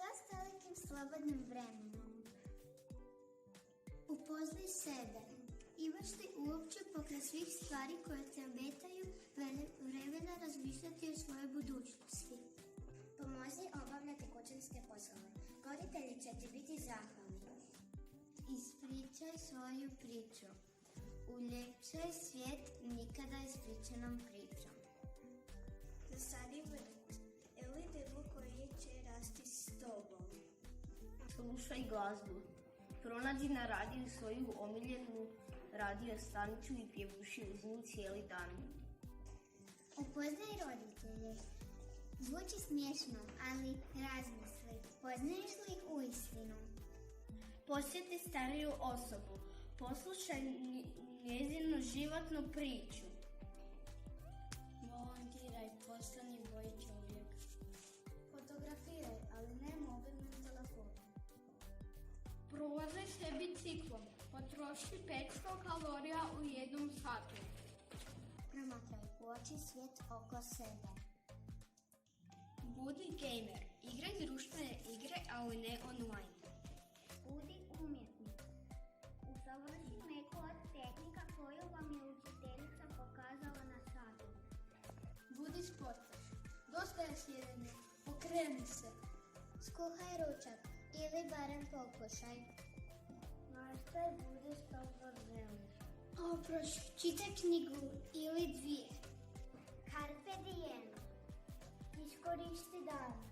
Šta s tolikim slobodnim vremenom? Upoznaj sebe. Imaš li uopće pokraj svih stvari koje te ometaju vremena razmišljati o svojoj budućnosti? Pomozi obavljati kućanske poslove. Roditelji će ti biti zahvalni. Ispričaj svoju priču. Uljepšaj svijet nikada ispričanom pričom. Zasadi vrt ili drvo koje će rasti s tobom. Slušaj glazbu. Pronađi na radiju svoju omiljenu radio stanicu i pjevuši uz nju cijeli dan. Upoznaj roditelje. Zvuči smiješno, ali razmisli. Poznaješ li ih uistinu? Posjeti stariju osobu. Poslušaj njezinu životnu priču. Volontiraj, postani bolji čovjek. Fotografiraj, ali ne mobilnim telefonom. Provozaj se biciklom. Potroši 500 kalorija u jednom satu. Promatraj u oči svijet oko sebe. Budi gamer. Igraj društvene igre, ali ne online. Budi umjetnik. Usavrši neku od tehnika koju vam je učiteljica pokazala na satu. Budi sportaš. Dosta je sjedenja. Pokreni se. Skuhaj ručak ili barem pokušaj. Nastaj, budi što god želiš. Pročitaj knjigu ili dvije. Carpe diem. Iskoristi dan.